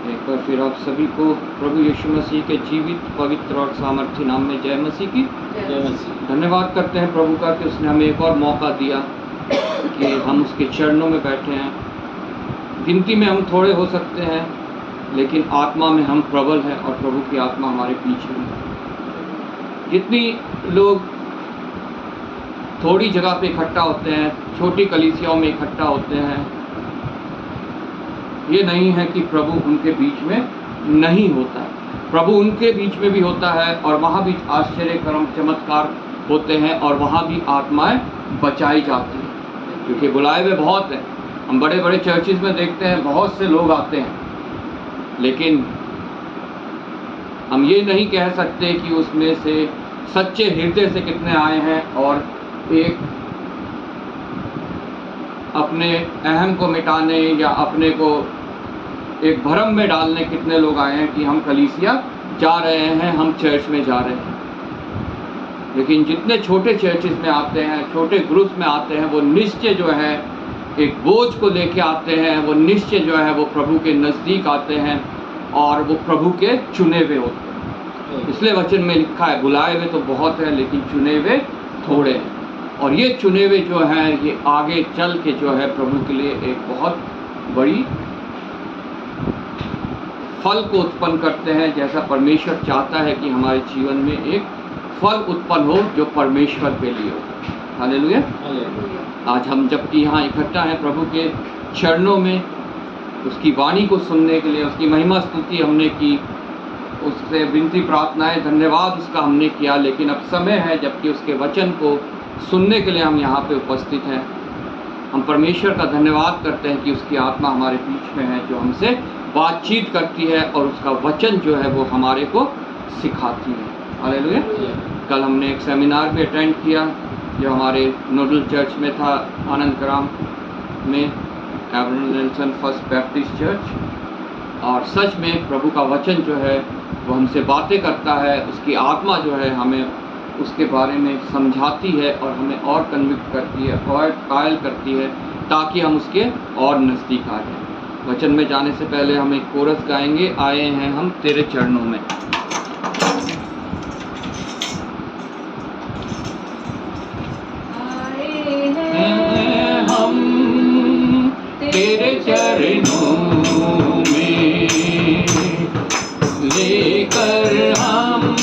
एक बार फिर आप सभी को प्रभु यीशु मसीह के जीवित, पवित्र और सामर्थ्य नाम में जय मसीह की। जय मसीह। धन्यवाद करते हैं प्रभु का कि उसने हमें एक और मौका दिया कि हम उसके चरणों में बैठे हैं। गिनती में हम थोड़े हो सकते हैं, लेकिन आत्मा में हम प्रबल हैं और प्रभु की आत्मा हमारे पीछे है। जितनी लोग थोड़ी जगह पे इकट्ठा होते हैं, छोटी कलीसियाओं में इकट्ठा होते हैं, ये नहीं है कि प्रभु उनके बीच में नहीं होता है। प्रभु उनके बीच में भी होता है और वहाँ भी आश्चर्य कर्म चमत्कार होते हैं और वहाँ भी आत्माएं बचाई जाती हैं, क्योंकि बुलाए हुए बहुत हैं। हम बड़े बड़े चर्चिज़ में देखते हैं बहुत से लोग आते हैं, लेकिन हम ये नहीं कह सकते कि उसमें से सच्चे हृदय से कितने आए हैं और एक अपने अहम को मिटाने या अपने को एक भ्रम में डालने कितने लोग आए हैं कि हम कलीसिया जा रहे हैं, हम चर्च में जा रहे हैं। लेकिन जितने छोटे चर्चेस में आते हैं, छोटे ग्रुप्स में आते हैं, वो निश्चय जो है एक बोझ को लेके आते हैं, वो निश्चय जो है वो प्रभु के नज़दीक आते हैं और वो प्रभु के चुने हुए होते हैं। इसलिए वचन में लिखा है, बुलाए हुए तो बहुत हैं लेकिन चुने हुए थोड़े हैं। और ये चुने हुए जो हैं ये आगे चल के जो है प्रभु के लिए एक बहुत बड़ी फल को उत्पन्न करते हैं, जैसा परमेश्वर चाहता है कि हमारे जीवन में एक फल उत्पन्न हो जो परमेश्वर के लिए हो। हालेलुया। आज हम जबकि यहाँ इकट्ठा हैं प्रभु के चरणों में, उसकी वाणी को सुनने के लिए, उसकी महिमा स्तुति हमने की, उससे विनती प्रार्थनाएं धन्यवाद उसका हमने किया, लेकिन अब समय है जबकि उसके वचन को सुनने के लिए हम यहाँ पे उपस्थित हैं। हम परमेश्वर का धन्यवाद करते हैं कि उसकी आत्मा हमारे बीच में है, जो हमसे बातचीत करती है और उसका वचन जो है वो हमारे को सिखाती है। हालेलुया। कल हमने एक सेमिनार भी अटेंड किया जो हमारे नोडल चर्च में था, आनंद ग्राम में, Abraham Nelson first Baptist church. और सच में प्रभु का वचन जो है वो हमसे बातें करता है, उसकी आत्मा जो है हमें उसके बारे में समझाती है और हमें और कन्विक्ट करती है और कायल करती है, ताकि हम उसके और नज़दीक आ जाएं। वचन में जाने से पहले हम एक कोरस गाएंगे, आए हैं हम तेरे चरणों में। आए हैं हम तेरे चरणों में, लेकर हम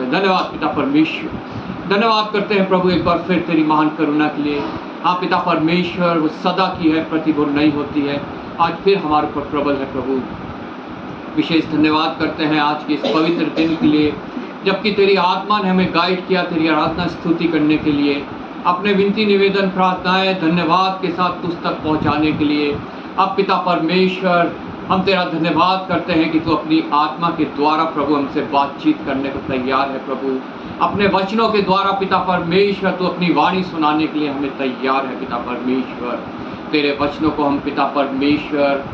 है। धन्यवाद पिता परमेश्वर, धन्यवाद करते हैं प्रभु एक बार फिर तेरी महान करुणा के लिए। हाँ पिता परमेश्वर, वो सदा की है, प्रतिबोध नहीं होती है, आज फिर हमारे ऊपर प्रबल है प्रभु। विशेष धन्यवाद करते हैं आज के इस पवित्र दिन के लिए, जबकि तेरी आत्मा ने हमें गाइड किया तेरी आराधना स्तुति करने के लिए, अपने विनती निवेदन प्रार्थनाएं धन्यवाद के साथ तुझ तक पहुंचाने के लिए। अब पिता परमेश्वर, हम तेरा धन्यवाद करते हैं कि तू अपनी आत्मा के द्वारा प्रभु हमसे बातचीत करने को तैयार है प्रभु। अपने वचनों के द्वारा पिता परमेश्वर तू अपनी वाणी सुनाने के लिए हमें तैयार है पिता परमेश्वर। तेरे वचनों को हम पिता परमेश्वर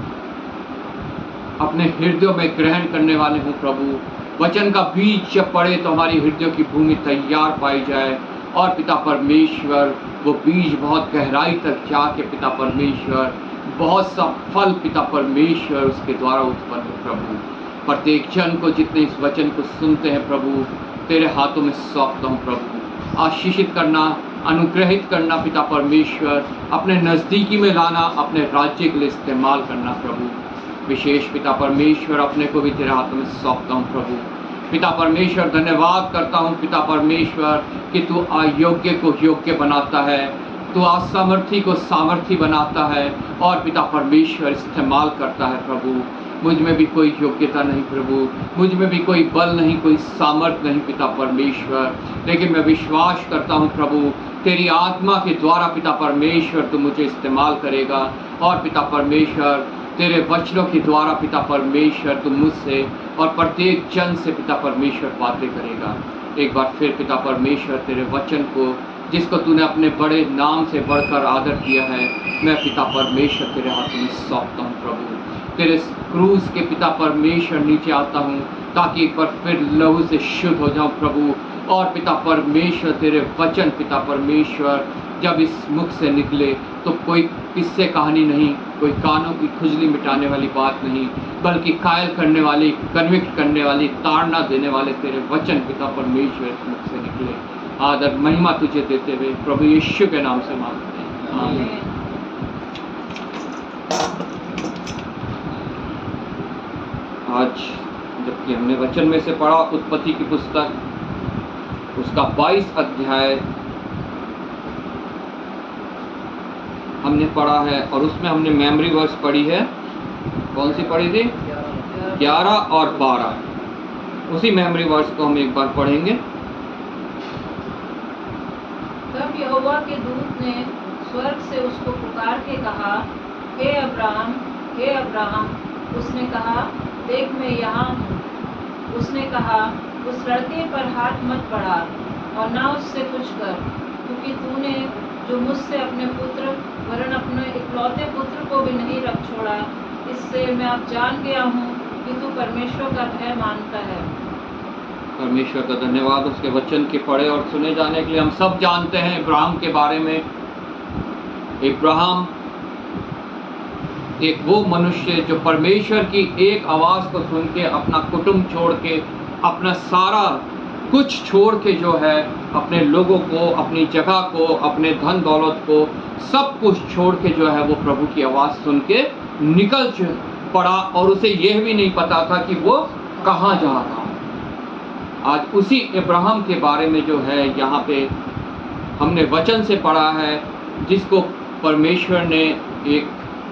अपने हृदयों में ग्रहण करने वाले हूँ प्रभु। वचन का बीज जब पड़े तो हमारी हृदयों की भूमि तैयार पाई जाए, और पिता परमेश्वर वो बीज बहुत गहराई तक जाके पिता परमेश्वर बहुत सा फल पिता परमेश्वर उसके द्वारा उत्पन्न हो प्रभु। प्रत्येक जन को जितने इस वचन को सुनते हैं प्रभु, तेरे हाथों में सौंपता हूँ प्रभु। आशीषित करना, अनुग्रहित करना पिता परमेश्वर, अपने नज़दीकी में लाना, अपने राज्य के लिए इस्तेमाल करना प्रभु। विशेष पिता परमेश्वर, अपने को भी तेरे हाथों में सौंपता हूँ प्रभु। पिता परमेश्वर, धन्यवाद करता हूँ पिता परमेश्वर कि तू अयोग्य को योग्य बनाता है, तू असमर्थी को सामर्थी बनाता है, और पिता परमेश्वर इस्तेमाल करता है प्रभु। मुझ में भी कोई योग्यता नहीं प्रभु, मुझ में भी कोई बल नहीं, कोई सामर्थ नहीं पिता परमेश्वर, लेकिन मैं विश्वास करता हूँ प्रभु तेरी आत्मा के द्वारा पिता परमेश्वर तू मुझे इस्तेमाल करेगा, और पिता परमेश्वर तेरे वचनों के द्वारा पिता परमेश्वर तू मुझसे और प्रत्येक जन से पिता परमेश्वर बातें करेगा। एक बार फिर पिता परमेश्वर तेरे वचन को, जिसको तूने अपने बड़े नाम से बढ़कर आदर किया है, मैं पिता परमेश्वर तेरे हाथों में सौंपता हूँ प्रभु। तेरे क्रूस के पिता परमेश्वर नीचे आता हूँ ताकि एक बार फिर लहू से शुद्ध हो जाऊँ प्रभु। और पिता परमेश्वर तेरे वचन पिता परमेश्वर जब इस मुख से निकले तो कोई किस्से कहानी नहीं, कोई कानों की खुजली मिटाने वाली बात नहीं, बल्कि कायल करने वाली, कन्विक्ट करने वाली, ताड़ना देने वाले तेरे वचन पिता परमेश्वर इस मुख से निकले। आदर महिमा तुझे देते हुए प्रभु यीशु के नाम से मांगते हैं, आमीन। आज जबकि हमने वचन में से पढ़ा उत्पत्ति की पुस्तक, उसका 22 अध्याय हमने पढ़ा है, और उसमें हमने मेमोरी वर्स पढ़ी है। कौन सी पढ़ी थी? 11 और 12। उसी मेमोरी वर्स को हम एक बार पढ़ेंगे। तब यहोवा के दूत ने स्वर्ग से उसको पुकार के कहा, हे अब्राहम, हे अब्राहम। उसने कहा, देख मैं यहाँ हूँ। उसने कहा, उस लड़के पर हाथ मत बढ़ा और ना उससे कुछ कर, क्योंकि तूने जो मुझसे अपने पुत्र वरन अपने इकलौते पुत्र को भी नहीं रख छोड़ा, इससे मैं अब जान गया हूँ कि तू परमेश्वर का भय मानता है। परमेश्वर का धन्यवाद उसके वचन के पढ़े और सुने जाने के लिए। हम सब जानते हैं इब्राहिम के बारे में। इब्राहिम एक वो मनुष्य जो परमेश्वर की एक आवाज़ को सुन के अपना कुटुंब छोड़ के, अपना सारा कुछ छोड़ के जो है, अपने लोगों को, अपनी जगह को, अपने धन दौलत को, सब कुछ छोड़ के जो है वो प्रभु की आवाज़ सुन के निकल पड़ा, और उसे यह भी नहीं पता था कि वो कहाँ जा रहा है। आज उसी इब्राहिम के बारे में जो है यहाँ पे हमने वचन से पढ़ा है, जिसको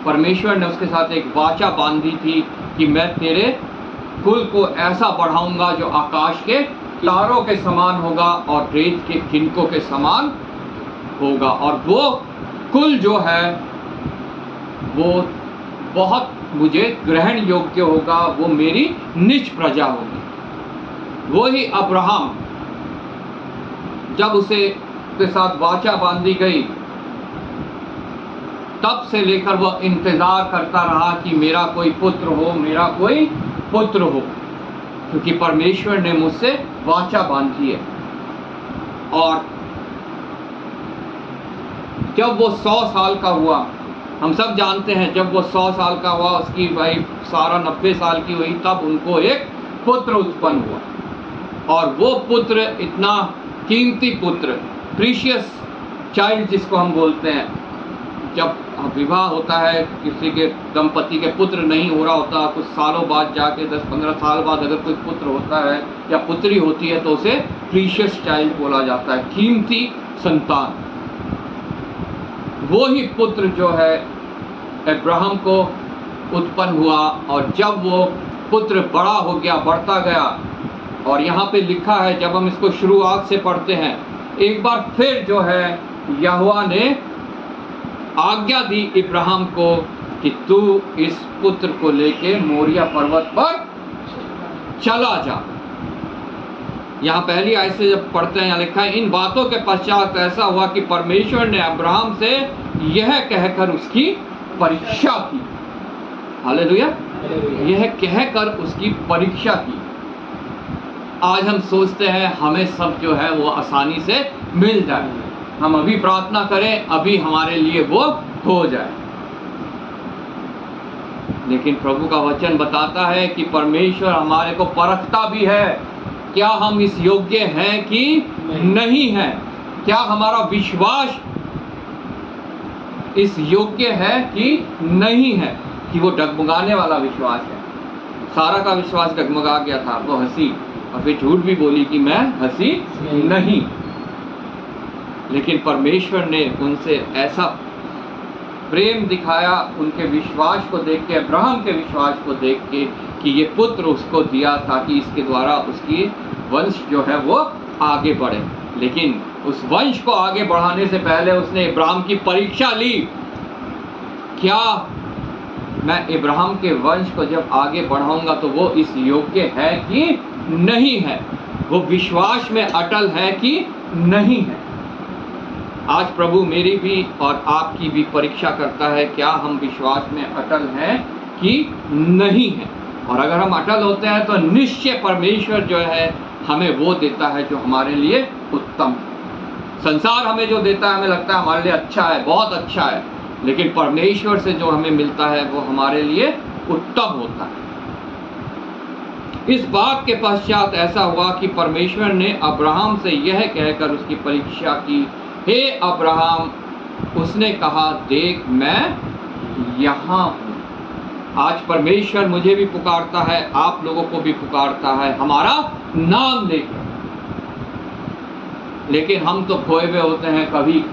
परमेश्वर ने उसके साथ एक वाचा बांधी थी कि मैं तेरे कुल को ऐसा बढ़ाऊंगा जो आकाश के तारों के समान होगा और रेत के किनकों के समान होगा, और वो कुल जो है वो बहुत मुझे ग्रहण योग्य होगा, वो मेरी निज प्रजा होगी। वो ही अब्राहम, जब उसे के साथ वाचा बांधी गई, तब से लेकर वह इंतजार करता रहा कि मेरा कोई पुत्र हो, मेरा कोई पुत्र हो, क्योंकि परमेश्वर ने मुझसे वाचा बांधी है। और जब वो 100 साल का हुआ, हम सब जानते हैं जब वो 100 साल का हुआ, उसकी वाइफ सारा 90 साल की हुई, तब उनको एक पुत्र उत्पन्न हुआ। और वो पुत्र इतना कीमती पुत्र, प्रीशियस चाइल्ड जिसको हम बोलते हैं, जब विवाह होता है, किसी के दंपति के पुत्र नहीं हो रहा होता, कुछ सालों बाद जाके 10-15 साल बाद अगर कोई पुत्र होता है या पुत्री होती है तो उसे प्रीशियस चाइल्ड बोला जाता है, कीमती संतान। वो ही पुत्र जो है अब्राहम को उत्पन्न हुआ, और जब वो पुत्र बड़ा हो गया, बढ़ता गया, और यहाँ पे लिखा है जब हम इसको शुरुआत से पढ़ते हैं, एक बार फिर जो है यहोवा ने आज्ञा दी इब्राहिम को कि तू इस पुत्र को लेके मोरिया पर्वत पर चला जा। यहाँ पहली आयत से जब पढ़ते हैं, यहाँ लिखा है, इन बातों के पश्चात ऐसा हुआ कि परमेश्वर ने अब्राहम से यह कहकर उसकी परीक्षा की। हालेलुया। यह कहकर उसकी परीक्षा की। आज हम सोचते हैं हमें सब जो है वो आसानी से मिल जाए, हम अभी प्रार्थना करें, अभी हमारे लिए वो हो जाए। लेकिन प्रभु का वचन बताता है कि परमेश्वर हमारे को परखता भी है, क्या हम इस योग्य हैं कि नहीं है, क्या हमारा विश्वास इस योग्य है कि नहीं है, कि वो डगमगाने वाला विश्वास है। सारा का विश्वास डगमगा गया था, वो हंसी और फिर झूठ भी बोली कि मैं हंसी नहीं। लेकिन परमेश्वर ने उनसे ऐसा प्रेम दिखाया, उनके विश्वास को देख के, अब्राहम के विश्वास को देख के, कि ये पुत्र उसको दिया ताकि इसके द्वारा उसकी वंश जो है वो आगे बढ़े। लेकिन उस वंश को आगे बढ़ाने से पहले उसने इब्राहिम की परीक्षा ली। क्या मैं इब्राहिम के वंश को जब आगे बढ़ाऊंगा तो वो इस योग्य है कि नहीं है, वो विश्वास में अटल है कि नहीं है। आज प्रभु मेरी भी और आपकी भी परीक्षा करता है, क्या हम विश्वास में अटल हैं कि नहीं है। और अगर हम अटल होते हैं तो निश्चय परमेश्वर जो है हमें वो देता है जो हमारे लिए उत्तम है। संसार हमें जो देता है हमें लगता है हमारे लिए अच्छा है, बहुत अच्छा है, लेकिन परमेश्वर से जो हमें मिलता है वो हमारे लिए उत्तम होता है। इस बात के पश्चात ऐसा हुआ कि परमेश्वर ने अब्राहम से यह कहकर उसकी परीक्षा की, हे अब्राहम, उसने कहा, देख मैं यहाँ हूँ। आज परमेश्वर मुझे भी पुकारता है, आप लोगों को भी पुकारता है, हमारा नाम लेकर। लेकिन हम तो खोए हुए होते हैं, कभी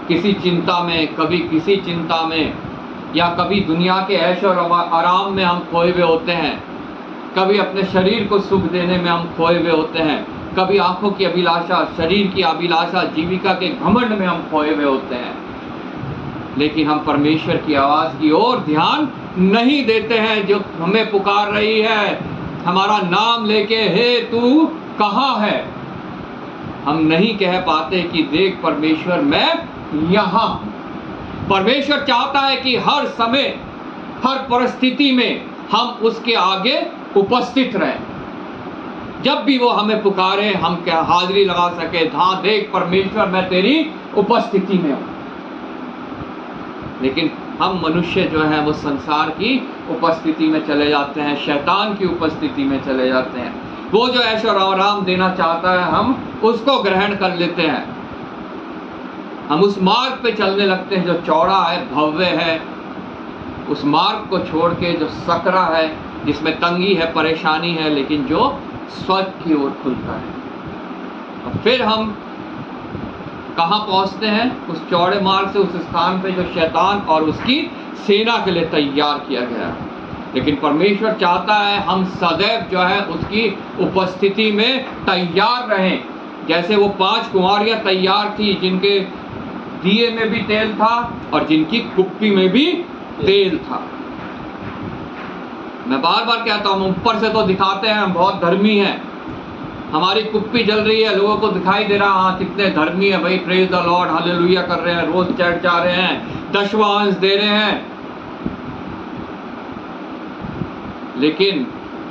किसी चिंता में, कभी किसी चिंता में, या कभी दुनिया के ऐश और आराम में हम खोए हुए होते हैं, कभी अपने शरीर को सुख देने में हम खोए हुए होते हैं, कभी आंखों की अभिलाषा, शरीर की अभिलाषा, जीविका के घमंड में हम खोए हुए होते हैं। लेकिन हम परमेश्वर की आवाज़ की ओर ध्यान नहीं देते हैं जो हमें पुकार रही है, हमारा नाम लेके, हे तू कहाँ है। हम नहीं कह पाते कि देख परमेश्वर मैं यहाँ हूँ। परमेश्वर चाहता है कि हर समय, हर परिस्थिति में हम उसके आगे उपस्थित रहें। जब भी वो हमें पुकारे हम क्या हाजिरी लगा सके, हाँ देख परमेश्वर मैं तेरी उपस्थिति में हूँ। लेकिन हम मनुष्य जो है वो संसार की उपस्थिति में चले जाते हैं, शैतान की उपस्थिति में चले जाते हैं। वो जो ऐश और आराम देना चाहता है हम उसको ग्रहण कर लेते हैं। हम उस मार्ग पे चलने लगते हैं जो चौड़ा है, भव्य है, उस मार्ग को छोड़ के जो सकरा है, जिसमें तंगी है, परेशानी है, लेकिन जो स्वर्ग की ओर खुलता है। और फिर हम कहाँ पहुँचते हैं? उस चौड़े मार्ग से उस स्थान पे जो शैतान और उसकी सेना के लिए तैयार किया गया है। लेकिन परमेश्वर चाहता है हम सदैव जो है उसकी उपस्थिति में तैयार रहें। जैसे वो 5 कुंवारियाँ तैयार थी जिनके दिए में भी तेल था और जिनकी कुप्पी में भी तेल था। मैं बार बार कहता हूँ, ऊपर से तो दिखाते हैं हम बहुत धर्मी हैं, हमारी कुप्पी जल रही है, लोगों को दिखाई दे रहा हाँ कितने धर्मी है भाई, प्रेज द लॉर्ड, हालेलुया कर रहे हैं, रोज चर्च जा रहे हैं, 10वां अंश दे रहे हैं। लेकिन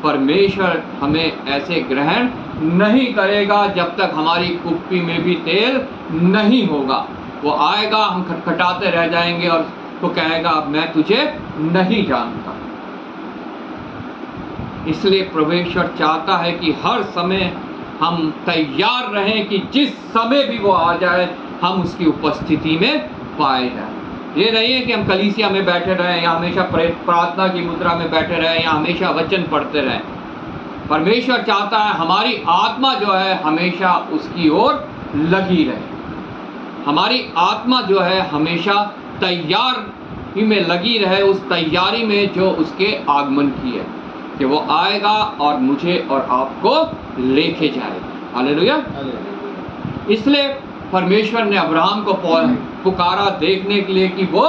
परमेश्वर हमें ऐसे ग्रहण नहीं करेगा जब तक हमारी कुप्पी में भी तेल नहीं होगा। वो आएगा, हम खटखटाते रह जाएंगे और वो कहेगा अब मैं तुझे नहीं जानता। इसलिए परमेश्वर चाहता है कि हर समय हम तैयार रहें कि जिस समय भी वो आ जाए हम उसकी उपस्थिति में पाए जाएं। ये नहीं है कि हम कलीसिया में बैठे रहें या हमेशा प्रार्थना की मुद्रा में बैठे रहें या हमेशा वचन पढ़ते रहें। परमेश्वर चाहता है हमारी आत्मा जो है हमेशा उसकी ओर लगी रहे, हमारी आत्मा जो है हमेशा तैयारी में लगी रहे, उस तैयारी में जो उसके आगमन की है कि वो आएगा और मुझे और आपको लेके जाएगा। हालेलुया। इसलिए परमेश्वर ने अब्राहम को पुकारा देखने के लिए कि वो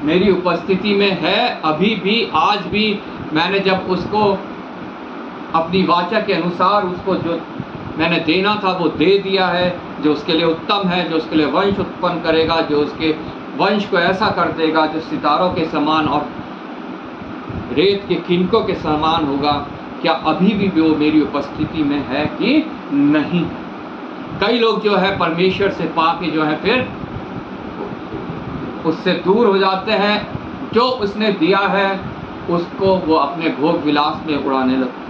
मेरी उपस्थिति में है अभी भी, आज भी। मैंने जब उसको अपनी वाचा के अनुसार उसको जो मैंने देना था वो दे दिया है, जो उसके लिए उत्तम है, जो उसके लिए वंश उत्पन्न करेगा, जो उसके वंश को ऐसा कर देगा जो सितारों के समान और रेत के किनकों के समान होगा। क्या अभी भी वो मेरी उपस्थिति में है कि नहीं? कई लोग जो है परमेश्वर से पाके जो है फिर उससे दूर हो जाते हैं, जो उसने दिया है उसको वो अपने भोग विलास में उड़ाने लगते हैं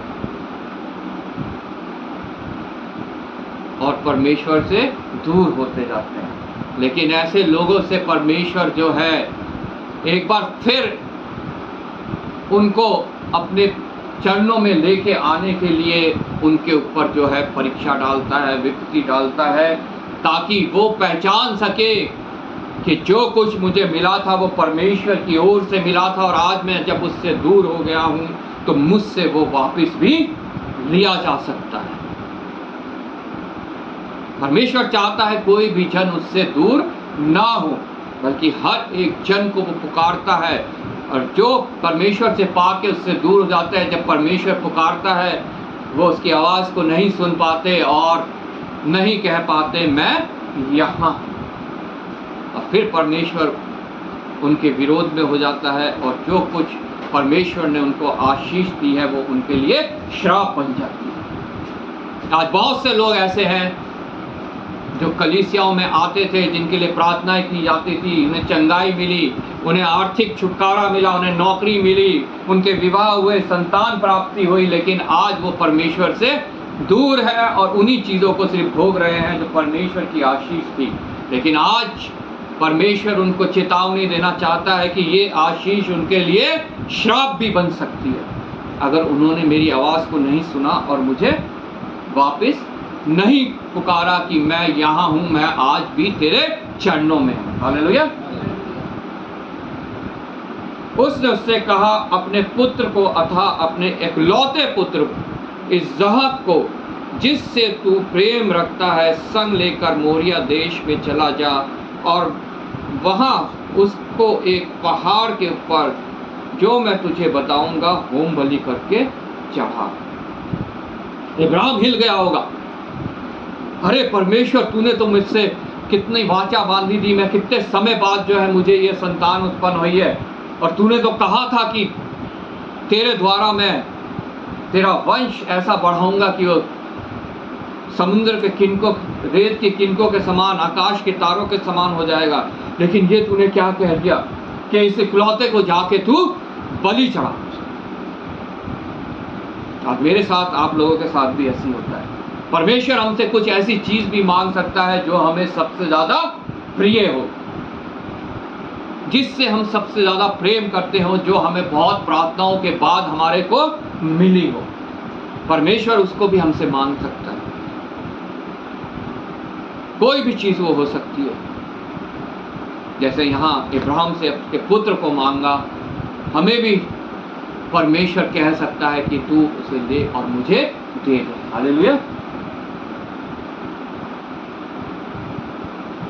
और परमेश्वर से दूर होते जाते हैं। लेकिन ऐसे लोगों से परमेश्वर जो है एक बार फिर उनको अपने चरणों में लेके आने के लिए उनके ऊपर जो है परीक्षा डालता है, विपत्ति डालता है, ताकि वो पहचान सके कि जो कुछ मुझे मिला था वो परमेश्वर की ओर से मिला था और आज मैं जब उससे दूर हो गया हूँ तो मुझसे वो वापस भी लिया जा सकता है। परमेश्वर चाहता है कोई भी जन उससे दूर ना हो, बल्कि हर एक जन को वो पुकारता है। और जो परमेश्वर से पाके उससे दूर हो जाता है, जब परमेश्वर पुकारता है वो उसकी आवाज़ को नहीं सुन पाते और नहीं कह पाते मैं यहाँ, और फिर परमेश्वर उनके विरोध में हो जाता है और जो कुछ परमेश्वर ने उनको आशीष दी है वो उनके लिए श्राप बन जाती है। आज बहुत से लोग ऐसे हैं जो कलीसियाओं में आते थे, जिनके लिए प्रार्थनाएं की जाती थी, उन्हें चंगाई मिली, उन्हें आर्थिक छुटकारा मिला, उन्हें नौकरी मिली, उनके विवाह हुए, संतान प्राप्ति हुई, लेकिन आज वो परमेश्वर से दूर है और उन्हीं चीज़ों को सिर्फ भोग रहे हैं जो परमेश्वर की आशीष थी। लेकिन आज परमेश्वर उनको चेतावनी देना चाहता है कि ये आशीष उनके लिए श्राप भी बन सकती है अगर उन्होंने मेरी आवाज़ को नहीं सुना और मुझे वापस नहीं पुकारा कि मैं यहाँ हूँ, मैं आज भी तेरे चरणों में हूँ। हालेलुया। उसने उससे कहा अपने पुत्र को, अथा अपने एकलौते पुत्र इसहाक को, जिससे तू प्रेम रखता है, संग लेकर मोरिया देश में चला जा और वहाँ उसको एक पहाड़ के ऊपर जो मैं तुझे बताऊंगा होम बलि करके चढ़ा। इब्राहिम हिल गया होगा, अरे परमेश्वर तूने तो मुझसे कितनी वाचा बांधी थी, मैं कितने समय बाद जो है मुझे ये संतान उत्पन्न हुई है, और तूने तो कहा था कि तेरे द्वारा मैं तेरा वंश ऐसा बढ़ाऊंगा कि वो समुद्र के किनकों, रेत के किनकों के समान, आकाश के तारों के समान हो जाएगा। लेकिन ये तूने क्या कह दिया कि इस इकलौते को जाके तू बलि चढ़ा। अब मेरे साथ, आप लोगों के साथ भी ऐसी होता है। परमेश्वर हमसे कुछ ऐसी चीज भी मांग सकता है जो हमें सबसे ज्यादा प्रिय हो, जिससे हम सबसे ज्यादा प्रेम करते हो, जो हमें बहुत प्रार्थनाओं के बाद हमारे को मिली हो। परमेश्वर उसको भी हमसे मांग सकता है। कोई भी चीज वो हो सकती है, जैसे यहाँ इब्राहिम से अपने पुत्र को मांगा, हमें भी परमेश्वर कह सकता है कि तू उसे ले और मुझे दे दे। हालेलुया।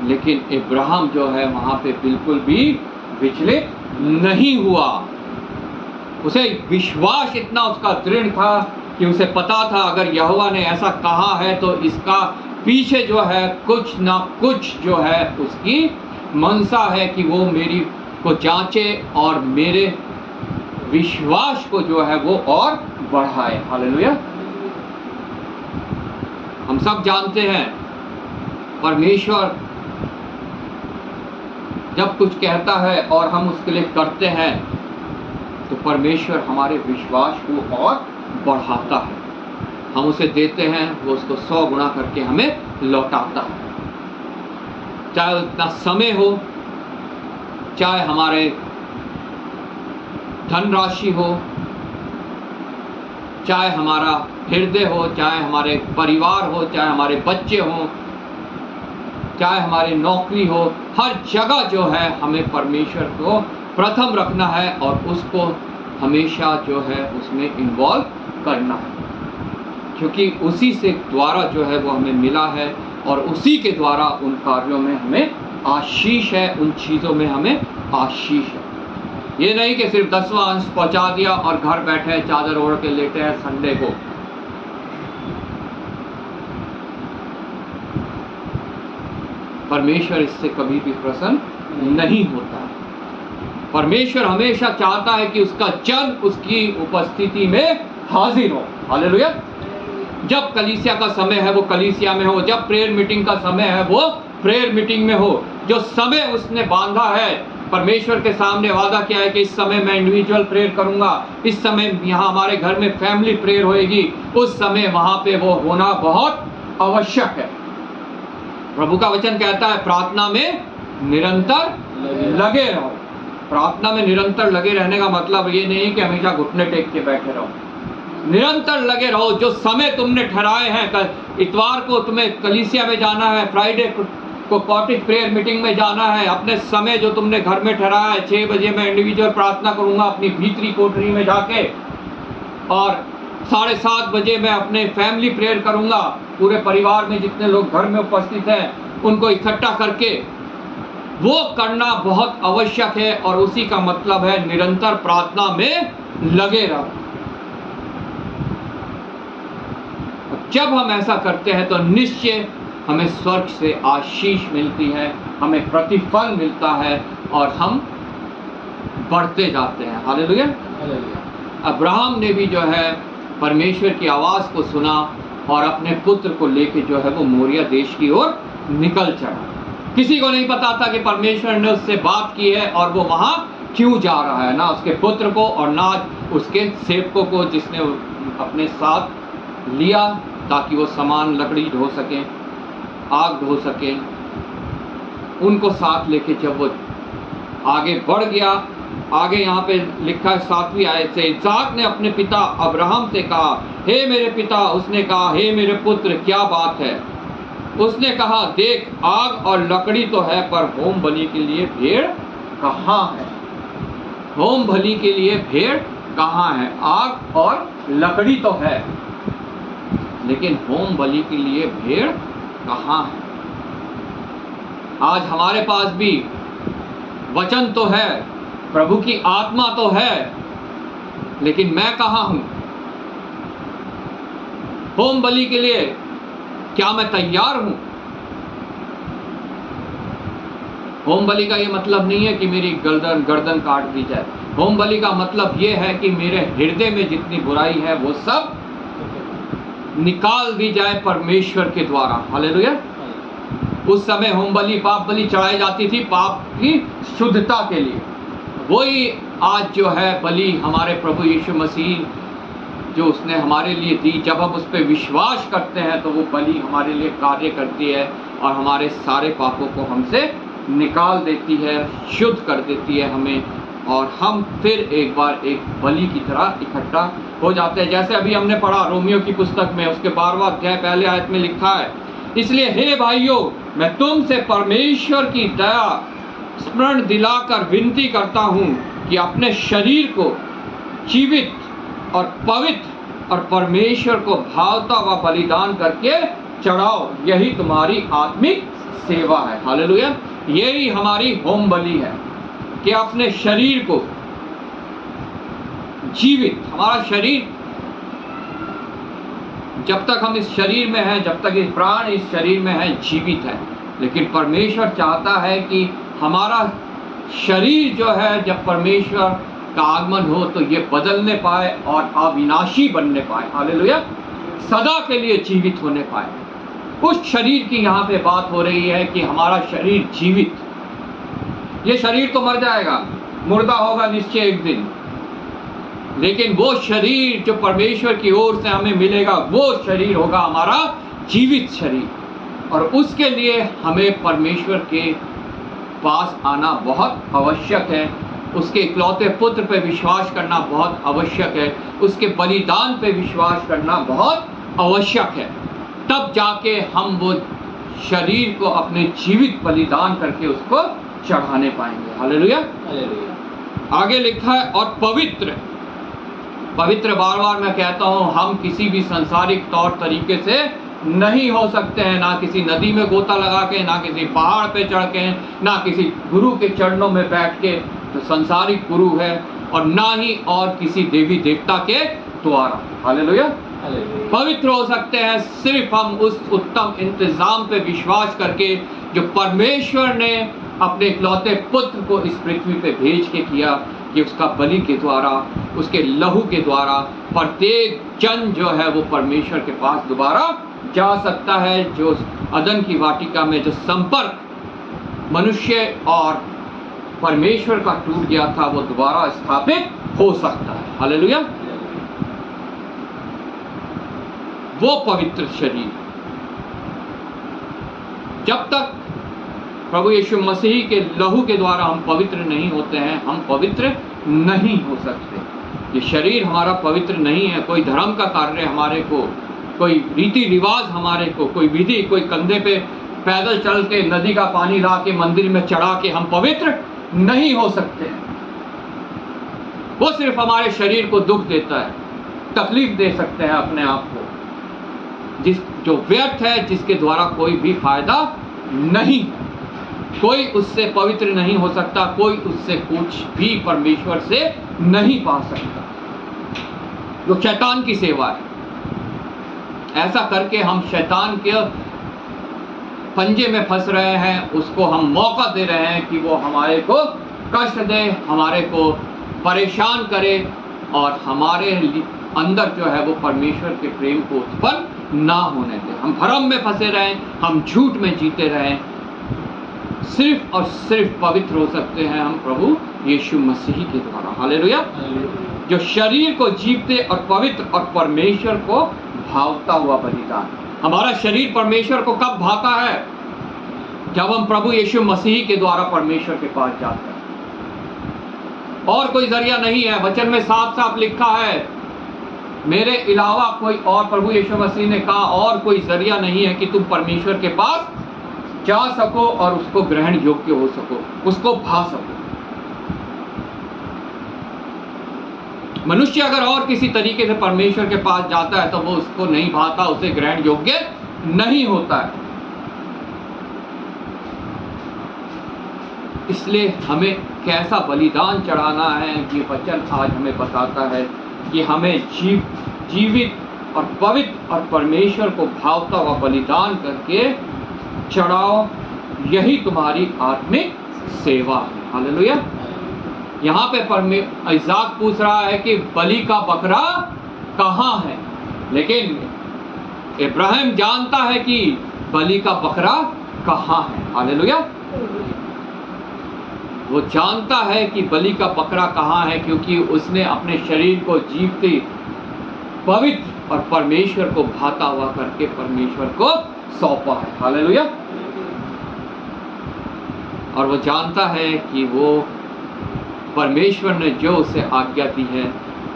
लेकिन इब्राहिम जो है वहां पे बिल्कुल भी विचलित नहीं हुआ। उसे विश्वास इतना उसका दृढ़ था कि उसे पता था अगर यहोवा ने ऐसा कहा है तो इसका पीछे जो है कुछ ना कुछ जो है उसकी मनसा है कि वो मेरी को जांचे और मेरे विश्वास को जो है वो और बढ़ाए। हालेलुया। हम सब जानते हैं परमेश्वर जब कुछ कहता है और हम उसके लिए करते हैं तो परमेश्वर हमारे विश्वास को और बढ़ाता है। हम उसे देते हैं, वो उसको 100 गुना करके हमें लौटाता है। चाहे उतना समय हो, चाहे हमारे धनराशि हो, चाहे हमारा हृदय हो, चाहे हमारे परिवार हो, चाहे हमारे बच्चे हों, चाहे हमारी नौकरी हो, हर जगह जो है हमें परमेश्वर को प्रथम रखना है और उसको हमेशा जो है उसमें इन्वॉल्व करना है, क्योंकि उसी से द्वारा जो है वो हमें मिला है और उसी के द्वारा उन कार्यों में हमें आशीष है, उन चीज़ों में हमें आशीष है। ये नहीं कि सिर्फ 10वां अंश पहुंचा दिया और घर बैठे चादर ओढ़ के लेटे हैं संडे को। परमेश्वर इससे कभी भी प्रसन्न नहीं होता है। परमेश्वर हमेशा चाहता है कि उसका जन उसकी उपस्थिति में हाजिर हो। हालेलुया। जब कलीसिया का समय है वो कलीसिया में हो, जब प्रेयर मीटिंग का समय है वो प्रेयर मीटिंग में हो। जो समय उसने बांधा है, परमेश्वर के सामने वादा किया है कि इस समय मैं इंडिविजुअल प्रेयर करूंगा, इस समय यहाँ हमारे घर में फैमिली प्रेयर होएगी, उस समय वहाँ पे वो होना बहुत आवश्यक है। प्रभु का वचन कहता है प्रार्थना में निरंतर लगे रहो। प्रार्थना में निरंतर लगे रहने का मतलब ये नहीं कि हमेशा घुटने टेक के बैठे रहो। निरंतर लगे रहो। जो समय तुमने ठहराए हैं, इतवार को तुम्हें कलीसिया में जाना है, फ्राइडे को कॉटेज प्रेयर मीटिंग में जाना है, अपने समय जो तुमने घर में ठहराया है, 6 बजे मैं इंडिविजुअल प्रार्थना करूंगा अपनी भीतरी कोठरी में जाके, और 7:30 बजे मैं अपने फैमिली प्रेयर करूंगा, पूरे परिवार में जितने लोग घर में उपस्थित हैं उनको इकट्ठा करके। वो करना बहुत आवश्यक है और उसी का मतलब है निरंतर प्रार्थना में लगे रहो। जब हम ऐसा करते हैं तो निश्चय हमें स्वर्ग से आशीष मिलती है, हमें प्रतिफल मिलता है और हम बढ़ते जाते हैं। हालेलुया। अब्राहम ने भी जो है परमेश्वर की आवाज़ को सुना और अपने पुत्र को लेके जो है वो मोरिया देश की ओर निकल चढ़ा। किसी को नहीं पता था कि परमेश्वर ने उससे बात की है और वो वहाँ क्यों जा रहा है, ना उसके पुत्र को और ना उसके सेवकों को जिसने अपने साथ लिया ताकि वो सामान लकड़ी ढो सकें, आग ढो सकें। उनको साथ लेके जब वो आगे बढ़ गया, आगे यहाँ पे लिखा है 7वीं आयत से, इसहाक ने अपने पिता अब्राहम से कहा, हे मेरे पिता। उसने कहा, हे मेरे पुत्र, क्या बात है? उसने कहा, देख आग और लकड़ी तो है, पर होम बलि के लिए भेड़ कहाँ है? होम बलि के लिए भेड़ कहाँ है? आग और लकड़ी तो है, लेकिन होम बलि के लिए भेड़ कहाँ है? आज हमारे पास भी वचन तो है, प्रभु की आत्मा तो है, लेकिन मैं कहाँ हूं? होम बलि के लिए क्या मैं तैयार हूं? होम बलि का ये मतलब नहीं है कि मेरी गर्दन काट दी जाए। होम बलि का मतलब ये है कि मेरे हृदय में जितनी बुराई है वो सब निकाल दी जाए परमेश्वर के द्वारा। हालेलुया। उस समय होम बलि, पाप बलि चढ़ाई जाती थी पाप की शुद्धता के लिए। वही आज जो है बलि हमारे प्रभु यीशु मसीह जो उसने हमारे लिए दी, जब हम उस पर विश्वास करते हैं तो वो बलि हमारे लिए कार्य करती है और हमारे सारे पापों को हमसे निकाल देती है, शुद्ध कर देती है हमें, और हम फिर एक बार एक बलि की तरह इकट्ठा हो जाते हैं। जैसे अभी हमने पढ़ा रोमियो की पुस्तक में, उसके 12वां अध्याय 1 आयत में लिखा है, इसलिए हे भाइयों, मैं तुमसे परमेश्वर की दया स्मरण दिलाकर विनती करता हूँ कि अपने शरीर को जीवित और पवित्र और परमेश्वर को भावता व बलिदान करके चढ़ाओ, यही तुम्हारी आत्मिक सेवा है। हालेलुया। यही हमारी होम बलि है कि अपने शरीर को जीवित, हमारा शरीर जब तक हम इस शरीर में हैं, जब तक इस प्राण इस शरीर में है, जीवित है, लेकिन परमेश्वर चाहता है कि हमारा शरीर जो है जब परमेश्वर का आगमन हो तो ये बदलने पाए और अविनाशी बनने पाए। हालेलुया। सदा के लिए जीवित होने पाए। उस शरीर की यहाँ पे बात हो रही है कि हमारा शरीर जीवित, ये शरीर तो मर जाएगा, मुर्दा होगा निश्चय एक दिन, लेकिन वो शरीर जो परमेश्वर की ओर से हमें मिलेगा वो शरीर होगा हमारा जीवित शरीर, और उसके लिए हमें परमेश्वर के पास आना बहुत आवश्यक है, उसके इकलौते पुत्र पे विश्वास करना बहुत आवश्यक है, उसके बलिदान पे विश्वास करना बहुत आवश्यक है। तब जाके हम वो शरीर को अपने जीवित बलिदान करके उसको चढ़ाने पाएंगे। हालेलुया। आगे लिखा है और पवित्र, पवित्र बार बार मैं कहता हूँ, हम किसी भी सांसारिक तौर तरीके से नहीं हो सकते हैं, ना किसी नदी में गोता लगा के, ना किसी पहाड़ पे चढ़ के, ना किसी गुरु के चरणों में बैठ के, तो सांसारिक गुरु है, और ना ही और किसी देवी देवता के द्वारा। हालेलुया। पवित्र हो सकते हैं सिर्फ हम उस उत्तम इंतजाम पे विश्वास करके जो परमेश्वर ने अपने इकलौते पुत्र को इस पृथ्वी पे भेज के किया, कि उसका बलि के द्वारा, उसके लहू के द्वारा प्रत्येक जन जो है वो परमेश्वर के पास दोबारा जा सकता है। जो अदन की वाटिका में जो संपर्क मनुष्य और परमेश्वर का टूट गया था, वो दोबारा स्थापित हो सकता है। हालेलुया। वो पवित्र शरीर, जब तक प्रभु यीशु मसीह के लहू के द्वारा हम पवित्र नहीं होते हैं, हम पवित्र नहीं हो सकते। ये शरीर हमारा पवित्र नहीं है। कोई धर्म का कार्य हमारे को, कोई रीति रिवाज हमारे को, कोई विधि, कोई कंधे पे पैदल चल के नदी का पानी ला के मंदिर में चढ़ा के हम पवित्र नहीं हो सकते। वो सिर्फ हमारे शरीर को दुख देता है, तकलीफ दे सकते हैं अपने आप को, जो व्यर्थ है, जिसके द्वारा कोई भी फायदा नहीं, कोई उससे पवित्र नहीं हो सकता, कोई उससे कुछ भी परमेश्वर से नहीं पा सकता। जो शैतान की सेवा है, ऐसा करके हम शैतान के पंजे में फंस रहे हैं, उसको हम मौका दे रहे हैं कि वो हमारे को कष्ट दे, हमारे को परेशान करे, और हमारे अंदर जो है वो परमेश्वर के प्रेम को उत्पन्न ना होने दे। हम भ्रम में फंसे रहें, हम झूठ में जीते रहें। सिर्फ और सिर्फ पवित्र हो सकते हैं हम प्रभु यीशु मसीह के द्वारा। हालेलुया। जो शरीर को जीवते और पवित्र और परमेश्वर को भावता हुआ बलिदान। हमारा शरीर परमेश्वर को कब भाता है? जब हम प्रभु यीशु मसीह के द्वारा परमेश्वर के पास जाते हैं। और कोई जरिया नहीं है। वचन में साफ साफ लिखा है, मेरे अलावा कोई और, प्रभु यीशु मसीह ने कहा, और कोई जरिया नहीं है कि तुम परमेश्वर के पास जा सको और उसको ग्रहण योग्य हो सको, उसको भा सको। मनुष्य अगर और किसी तरीके से परमेश्वर के पास जाता है तो वो उसको नहीं भाता, उसे ग्रहण योग्य नहीं होता है। इसलिए हमें कैसा बलिदान चढ़ाना है, ये वचन आज हमें बताता है कि हमें जीवित और पवित्र और परमेश्वर को भावता हुआ बलिदान करके चढ़ाओ, यही तुम्हारी आत्मिक सेवा है। हालेलुया। यहाँ पे इसाक पूछ रहा है कि बलि का बकरा कहाँ है, लेकिन इब्राहिम जानता है कि बलि का बकरा कहाँ है। हालेलुया। वो जानता है कि बलि का बकरा कहाँ है, क्योंकि उसने अपने शरीर को जीवते पवित्र और परमेश्वर को भाता हुआ करके परमेश्वर को सौंपा है। हालेलुया। और वो जानता है कि वो परमेश्वर ने जो उसे आज्ञा दी है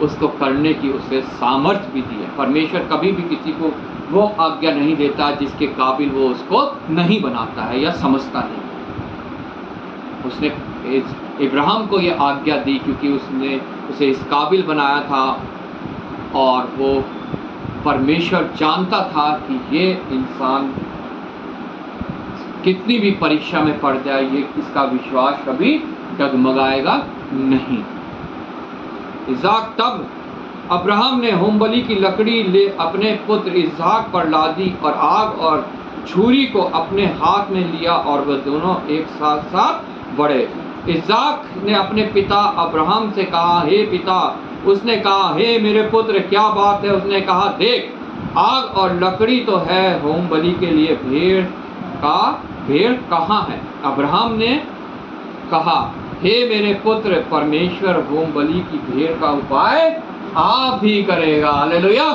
उसको करने की उसे सामर्थ्य भी दी है। परमेश्वर कभी भी किसी को वो आज्ञा नहीं देता जिसके काबिल वो उसको नहीं बनाता है या समझता नहीं। उसने इब्राहिम को ये आज्ञा दी क्योंकि उसने उसे इस काबिल बनाया था, और वो परमेश्वर जानता था कि ये इंसान कितनी भी परीक्षा में पड़ जाए, ये इसका विश्वास कभी डगमगाएगा नहीं। इसाक तब अब्राहम ने होमबलि की लकड़ी ले अपने पुत्र इसाक पर लादी और आग और छुरी को अपने हाथ में लिया, और वह दोनों एक साथ साथ बढ़े। इसाक ने अपने पिता अब्राहम से कहा, हे पिता। उसने कहा, हे मेरे पुत्र, क्या बात है? उसने कहा, देख, आग और लकड़ी तो है, होमबलि के लिए भेड़ कहाँ है? अब्राहम ने कहा, हे मेरे पुत्र, परमेश्वर होमबलि की भेड़ का उपाय आप ही करेगा। हालेलुया।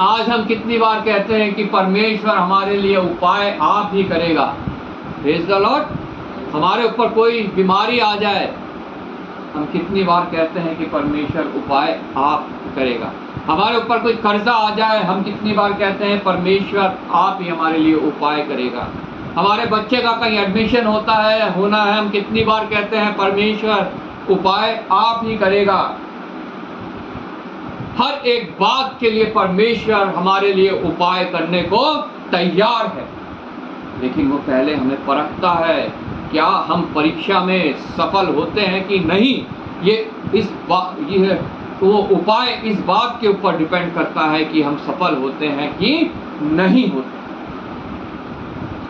आज हम कितनी बार कहते हैं कि परमेश्वर हमारे लिए उपाय आप ही करेगा। Praise the Lord. हमारे ऊपर कोई बीमारी आ जाए, हम कितनी बार कहते हैं कि परमेश्वर उपाय आप करेगा। हमारे ऊपर कोई कर्जा आ जाए, हम कितनी बार कहते हैं परमेश्वर आप ही हमारे लिए उपाय करेगा। हमारे बच्चे का कहीं एडमिशन होना है, हम कितनी बार कहते हैं परमेश्वर उपाय आप ही करेगा। हर एक बात के लिए परमेश्वर हमारे लिए उपाय करने को तैयार है, लेकिन वो पहले हमें परखता है क्या हम परीक्षा में सफल होते हैं कि नहीं। वो उपाय इस बात के ऊपर डिपेंड करता है कि हम सफल होते हैं कि नहीं होते।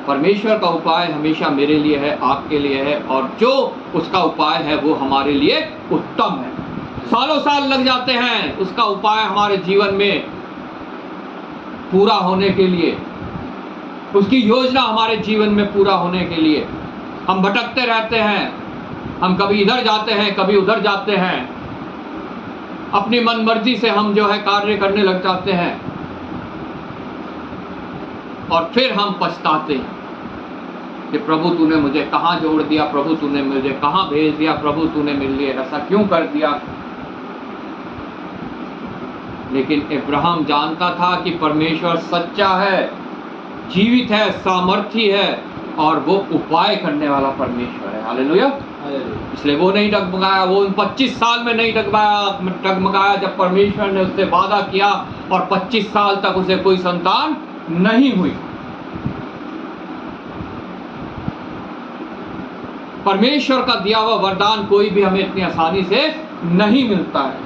परमेश्वर का उपाय हमेशा मेरे लिए है, आपके लिए है, और जो उसका उपाय है वो हमारे लिए उत्तम है। सालों साल लग जाते हैं उसका उपाय हमारे जीवन में पूरा होने के लिए, उसकी योजना हमारे जीवन में पूरा होने के लिए। हम भटकते रहते हैं, हम कभी इधर जाते हैं, कभी उधर जाते हैं, अपनी मनमर्जी से हम जो है कार्य करने लग जाते हैं, और फिर हम पछताते हैं कि प्रभु तूने मुझे कहाँ जोड़ दिया, प्रभु तूने मुझे कहाँ भेज दिया, प्रभु तूने मेरे लिए ऐसा क्यों कर दिया। लेकिन अब्राहम जानता था कि परमेश्वर सच्चा है, जीवित है, सामर्थी है, और वो उपाय करने वाला परमेश्वर है। हालेलुया। इसलिए वो नहीं डगमगाया, वो उन 25 साल में नहीं डगमगाया जब परमेश्वर ने उससे वादा किया और 25 साल तक उसे कोई संतान नहीं हुई। परमेश्वर का दिया हुआ वरदान कोई भी हमें इतनी आसानी से नहीं मिलता है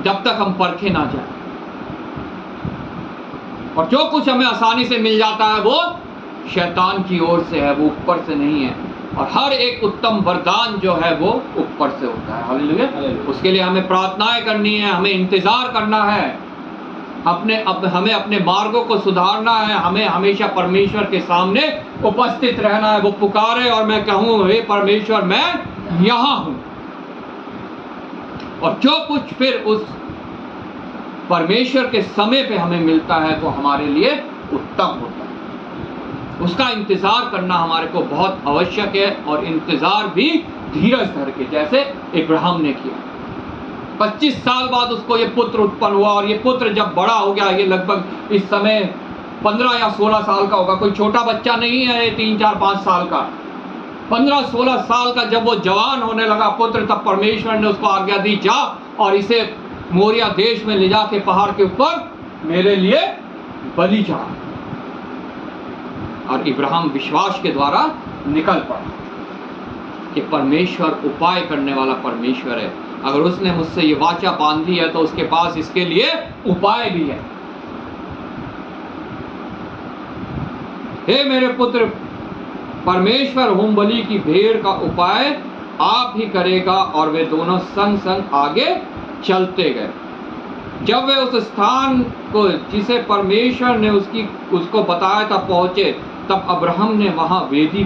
जब तक हम परखे ना जाए, और जो कुछ हमें आसानी से मिल जाता है वो शैतान की ओर से है, वो ऊपर से नहीं है। और हर एक उत्तम वरदान जो है वो ऊपर से होता है। हालेलुया। उसके लिए हमें प्रार्थनाएं करनी है, हमें इंतजार करना है, हमें अपने मार्गों को सुधारना है, हमें हमेशा परमेश्वर के सामने उपस्थित रहना है। वो पुकारे और मैं कहूँ हे परमेश्वर मैं यहाँ हूँ, और जो कुछ फिर उस परमेश्वर के समय पे हमें मिलता है वो हमारे लिए उत्तम होता है। उसका इंतजार करना हमारे को बहुत आवश्यक है, और इंतजार भी धीरज धर के, जैसे अब्राहम ने किया। 25 साल बाद उसको ये पुत्र उत्पन्न हुआ, और ये पुत्र जब बड़ा हो गया, ये लगभग इस समय 15 या 16 साल का होगा, कोई छोटा बच्चा नहीं है, 3, 4, 5 साल का। 15-16 साल का जब वो जवान होने लगा पुत्र, तब परमेश्वर ने उसको आज्ञा दी जा और इसे मोरिया देश में ले जाके पहाड़ के ऊपर मेरे लिए बलि चढ़ा। और इब्राहिम विश्वास के द्वारा निकल पड़ा कि परमेश्वर उपाय करने वाला परमेश्वर है। अगर उसने मुझसे ये वाचा बांधी है तो उसके पास इसके लिए उपाय भी है। हे मेरे पुत्र, परमेश्वर होम बलि की भेड़ का उपाय आप ही करेगा। और वे दोनों संग संग आगे चलते गए। जब वे उस स्थान को जिसे परमेश्वर ने उसको बताया था पहुंचे, तब अब्राहम ने वहां वेदी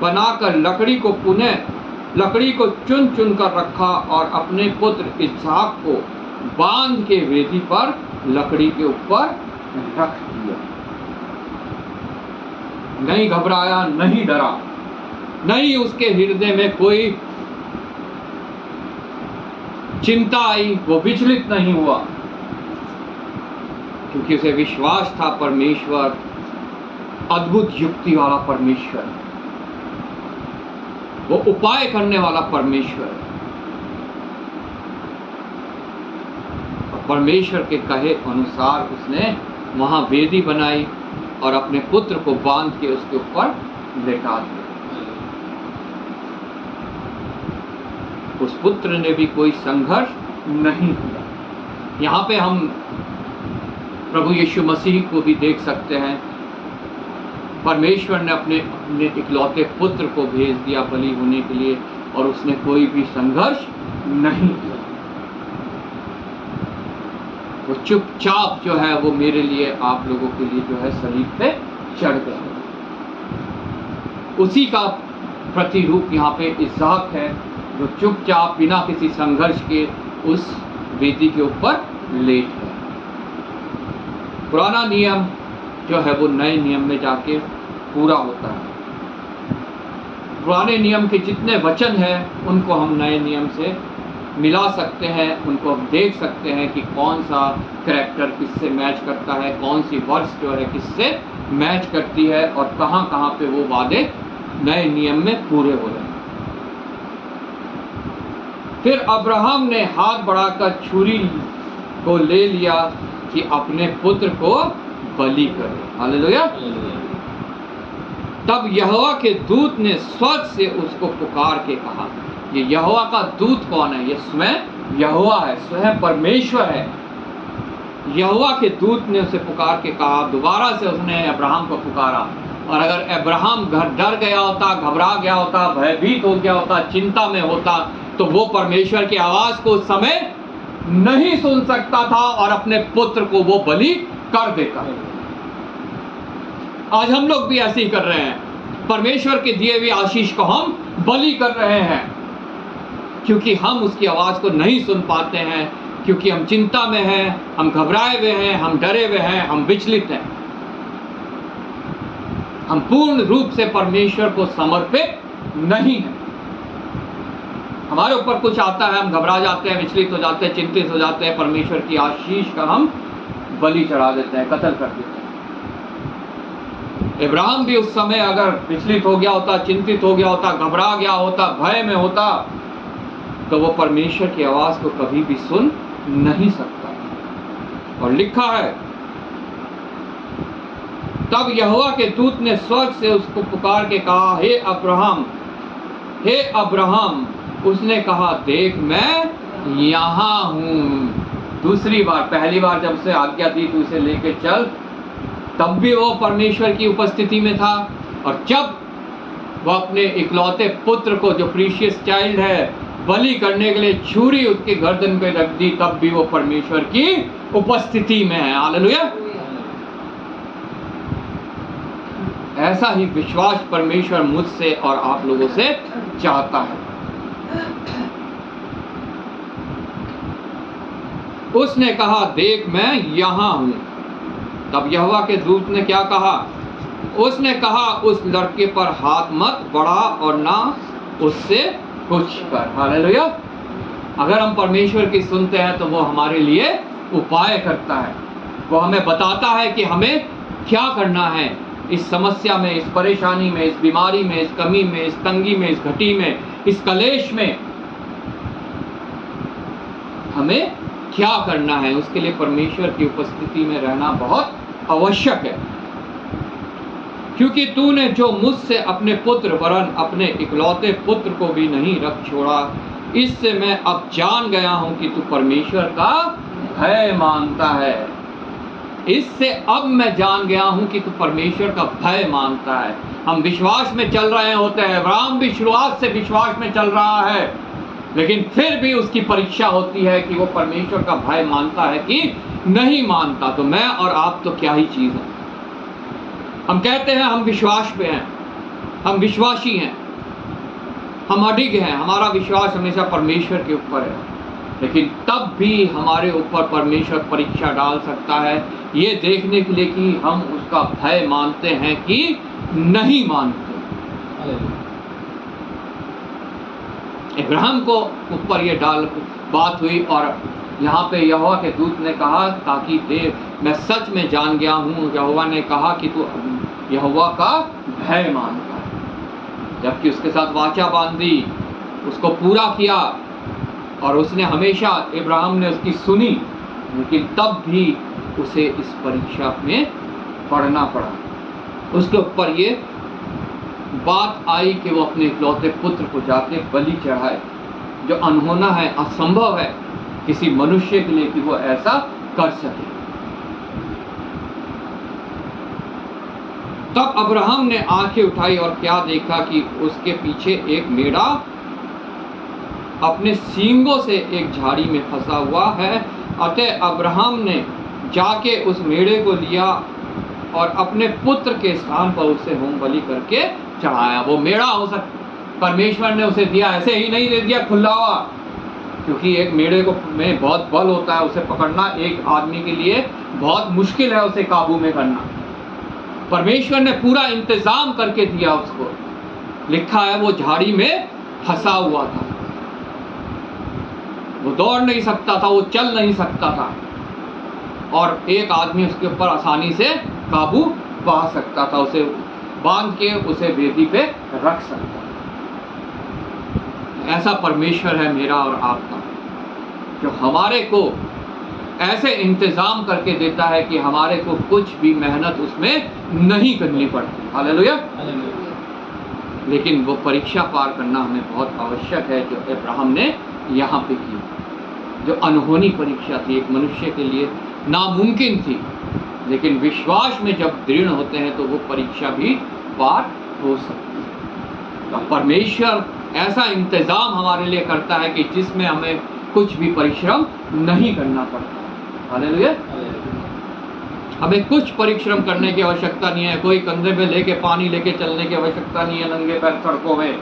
बनाकर लकड़ी को चुन चुन कर रखा और अपने पुत्र इसहाक को बांध के वेदी पर लकड़ी के ऊपर रख दिया। नहीं घबराया, नहीं डरा, नहीं उसके हृदय में कोई चिंता आई, वो विचलित नहीं हुआ, क्योंकि उसे विश्वास था परमेश्वर अद्भुत युक्ति वाला परमेश्वर, वो उपाय करने वाला परमेश्वर है। और परमेश्वर के कहे अनुसार उसने वहां वेदी बनाई और अपने पुत्र को बांध के उसके ऊपर लेटा दिया। उस पुत्र ने भी कोई संघर्ष नहीं किया। यहाँ पे हम प्रभु यीशु मसीह को भी देख सकते हैं। परमेश्वर ने अपने इकलौते पुत्र को भेज दिया बलि होने के लिए, और उसने कोई भी संघर्ष नहीं किया। वो चुपचाप जो है वो मेरे लिए, आप लोगों के लिए जो है सलीब पे चढ़ गया। उसी का प्रतिरूप यहाँ पे इसहाक है, जो चुपचाप बिना किसी संघर्ष के उस वेदी के ऊपर लेट गया। पुराना नियम जो है वो नए नियम में जाके पूरा होता है। पुराने नियम के जितने वचन हैं उनको हम नए नियम से मिला सकते हैं, उनको हम देख सकते हैं कि कौन सा करैक्टर किससे मैच करता है, कौन सी वर्स जो है किससे मैच करती है और कहाँ कहाँ पे वो वादे नए नियम में पूरे हो रहे हैं। फिर अब्राहम ने हाथ बढ़ाकर छुरी को ले लिया कि अपने पुत्र को बलि करे। हालेलुया। तब यहोवा के दूत ने स्वर्ग से उसको पुकार के कहा, ये यहोवा का दूत कौन है? ये स्वयं यहोवा है, स्वयं परमेश्वर है। यहोवा के दूत ने उसे पुकार के कहा, दोबारा से उसने अब्राहम को पुकारा। और अगर अब्राहम डर गया होता, घबरा गया होता, भयभीत हो गया होता, चिंता में होता, तो वो परमेश्वर की आवाज को उस समय नहीं सुन सकता था और अपने पुत्र को वो बलि कर देता। आज हम लोग भी ऐसे ही कर रहे हैं, परमेश्वर के दिए हुए आशीष को हम बलि कर रहे हैं, क्योंकि हम उसकी आवाज को नहीं सुन पाते हैं, क्योंकि हम चिंता में हैं, हम घबराए हुए हैं, हम डरे हुए हैं, हम विचलित हैं। हम पूर्ण रूप से परमेश्वर को समर्पित नहीं हैं। हमारे ऊपर कुछ आता है, हम घबरा जाते हैं, विचलित हो जाते हैं, चिंतित हो जाते हैं, परमेश्वर की आशीष का हम बलि चढ़ा देते हैं, कत्ल कर देते हैं। इब्राहिम भी उस समय अगर विचलित हो गया होता, चिंतित हो गया होता, घबरा गया होता, भय में होता, तो वो परमेश्वर की आवाज को कभी भी सुन नहीं सकता। और लिखा है, तब यहोवा के दूत ने स्वर्ग से उसको पुकार के कहा, हे अब्राहम, हे अब्राहम। उसने कहा, देख मैं यहाँ हूँ। दूसरी बार, पहली बार जब उसे आज्ञा दी तो उसे लेके चल, तब भी वो परमेश्वर की उपस्थिति में था। और जब वो अपने इकलौते पुत्र को, जो प्रीशियस चाइल्ड है, बलि करने के लिए छुरी उसके गर्दन पे रख दी, तब भी वो परमेश्वर की उपस्थिति में है। हालेलुया। ऐसा ही विश्वास परमेश्वर मुझसे और आप लोगों से चाहता है। उसने कहा, देख मैं यहाँ हूं। तब यहोवा के दूत ने क्या कहा? उसने कहा, उस लड़के पर हाथ मत बढ़ा और ना उससे कुछ कर। हालेलुया। अगर हम परमेश्वर की सुनते हैं तो वो हमारे लिए उपाय करता है, वो हमें बताता है कि हमें क्या करना है इस समस्या में, इस परेशानी में, इस बीमारी में, इस कमी में, इस तंगी में, इस घटी में, इस कलेश में हमें क्या करना है। उसके लिए परमेश्वर की उपस्थिति में रहना बहुत आवश्यक है। क्योंकि तूने जो मुझसे अपने पुत्र, वरन अपने इकलौते पुत्र को भी नहीं रख छोड़ा, इससे मैं अब जान गया हूं कि तू परमेश्वर का भय मानता है। इससे अब मैं जान गया हूं कि तू परमेश्वर का भय मानता है। हम विश्वास में चल रहे होते हैं। अब्राहम भी शुरुआत से विश्वास में चल रहा है, लेकिन फिर भी उसकी परीक्षा होती है कि वो परमेश्वर का भय मानता है कि नहीं मानता। तो मैं और आप तो क्या ही चीज़ है। हम कहते हैं हम विश्वास पे हैं, हम विश्वासी हैं, हम अडिग हैं, हमारा विश्वास हमेशा परमेश्वर के ऊपर है, लेकिन तब भी हमारे ऊपर परमेश्वर परीक्षा डाल सकता है, ये देखने के लिए कि हम उसका भय मानते हैं कि नहीं मानते। इब्राहिम को ऊपर ये बात हुई और यहाँ पे यहोवा के दूत ने कहा, ताकि देख मैं सच में जान गया हूँ। यहोवा ने कहा कि तू यहोवा का भय मानता है। जबकि उसके साथ वाचा बांधी, उसको पूरा किया और उसने हमेशा, इब्राहिम ने उसकी सुनी, लेकिन तब भी उसे इस परीक्षा में पढ़ना पड़ा। उसके ऊपर ये बात आई कि वो अपने इकलौते पुत्र को जाके बलि चढ़ाए, जो अनहोना है, असंभव है किसी मनुष्य के लिए कि वो ऐसा कर सके। तब अब्राहम ने आंखें उठाई और क्या देखा कि उसके पीछे एक मेढ़ा अपने सींगों से एक झाड़ी में फंसा हुआ है। अतः अब्राहम ने जाके उस मेढ़े को लिया और अपने पुत्र के स्थान पर उसे होम बलि करके चढ़ाया। वो मेढ़ा हो सकता, परमेश्वर ने उसे दिया, ऐसे ही नहीं दे दिया खुला हुआ, क्योंकि एक मेढ़े को में बहुत बल होता है, उसे पकड़ना एक आदमी के लिए बहुत मुश्किल है, उसे काबू में करना। परमेश्वर ने पूरा इंतजाम करके दिया उसको, लिखा है वो झाड़ी में फंसा हुआ था, वो दौड़ नहीं सकता था, वो चल नहीं सकता था, और एक आदमी उसके ऊपर आसानी से काबू पा सकता था, उसे बांध के उसे वेदी पे रख सकता था। ऐसा परमेश्वर है मेरा और आपका, जो हमारे को ऐसे इंतजाम करके देता है कि हमारे को कुछ भी मेहनत उसमें नहीं करनी पड़ती। हालेलुया। लेकिन वो परीक्षा पार करना हमें बहुत आवश्यक है, जो अब्राहम ने यहाँ पे की, जो अनहोनी परीक्षा थी, एक मनुष्य के लिए नामुमकिन थी, लेकिन विश्वास में जब दृढ़ होते हैं तो वो परीक्षा भी पार हो सकती है। तो परमेश्वर ऐसा इंतजाम हमारे लिए करता है कि जिसमें हमें कुछ भी परिश्रम नहीं करना पड़ता। हालेलुया। हमें कुछ परिश्रम करने की आवश्यकता नहीं है, कोई कंधे पे लेके पानी लेके चलने की आवश्यकता नहीं है, नंगे पैर सड़कों में,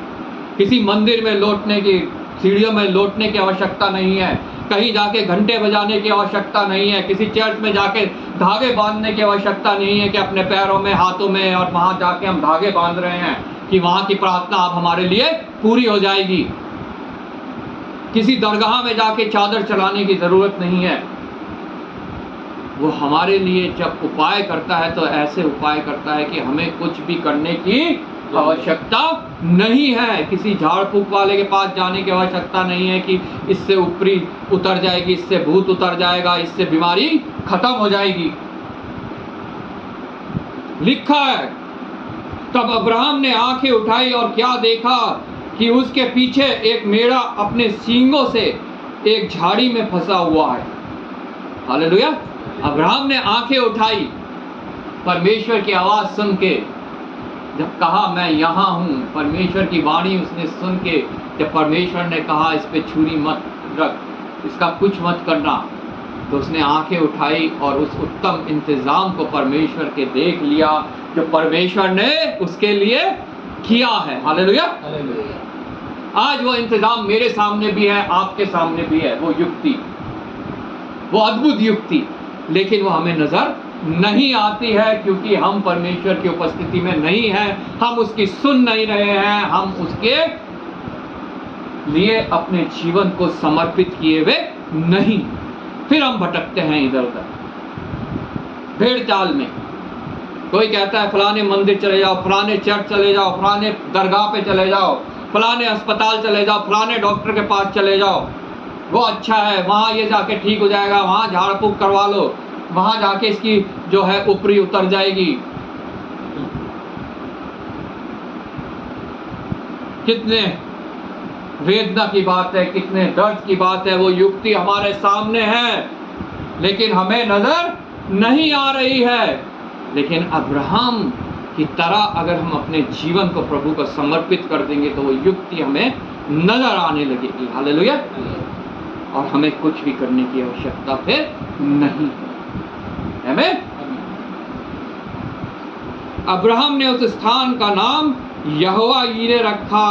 किसी मंदिर में लौटने की, सीढ़ियों में लौटने की आवश्यकता नहीं है, कहीं जाके घंटे बजाने की आवश्यकता नहीं है, किसी चर्च में जाके धागे बांधने की आवश्यकता नहीं है कि अपने पैरों में, हाथों में, और वहां जाके हम धागे बांध रहे हैं कि वहां की प्रार्थना अब हमारे लिए पूरी हो जाएगी। किसी दरगाह में जाके चादर चलाने की जरूरत नहीं है। वो हमारे लिए जब उपाय करता है तो ऐसे उपाय करता है कि हमें कुछ भी करने की आवश्यकता नहीं है, किसी झाड़ फूक वाले के पास जाने की आवश्यकता नहीं है कि इससे ऊपरी उतर जाएगी, इससे भूत उतर जाएगा, इससे बीमारी खत्म हो जाएगी। लिखा है, तब अब्राहम ने आंखें उठाई और क्या देखा कि उसके पीछे एक मेढ़ा अपने सींगों से एक झाड़ी में फंसा हुआ है। हालेलुया। अब्राहम ने आंखें उठाई, परमेश्वर की आवाज सुन के, जब कहा मैं यहाँ हूँ, परमेश्वर की वाणी उसने सुन के, जब परमेश्वर ने कहा इस पे छुरी मत रख, इसका कुछ मत करना, तो उसने आंखें उठाई और उस उत्तम इंतजाम को परमेश्वर के देख लिया जो परमेश्वर ने उसके लिए किया है। हालेलुया। आज वो इंतजाम मेरे सामने भी है, आपके सामने भी है, वो युक्ति, वो अद्भुत युक्ति, लेकिन वो हमें नजर नहीं आती है क्योंकि हम परमेश्वर की उपस्थिति में नहीं हैं, हम उसकी सुन नहीं रहे हैं, हम उसके लिए अपने जीवन को समर्पित किए हुए नहीं, फिर हम भटकते हैं इधर उधर भेड़ चाल में। कोई कहता है फलाने मंदिर चले जाओ, फलाने चर्च चले जाओ, फलाने दरगाह पे चले जाओ, फलाने अस्पताल चले जाओ, फलाने डॉक्टर के पास चले जाओ, वो अच्छा है, वहाँ ये जाके ठीक हो जाएगा, वहाँ झाड़ फूक करवा लो, वहाँ जाके इसकी जो है ऊपरी उतर जाएगी। कितने वेदना की बात है, कितने दर्द की बात है, वो युक्ति हमारे सामने है लेकिन हमें नजर नहीं आ रही है। लेकिन अब्राहम की तरह अगर हम अपने जीवन को प्रभु को समर्पित कर देंगे तो वो युक्ति हमें नजर आने लगेगी। हालेलुया। और हमें कुछ भी करने की आवश्यकता फिर नहीं है। आमीन। अब्राहम ने उस स्थान का नाम यहोवा यीरे रखा।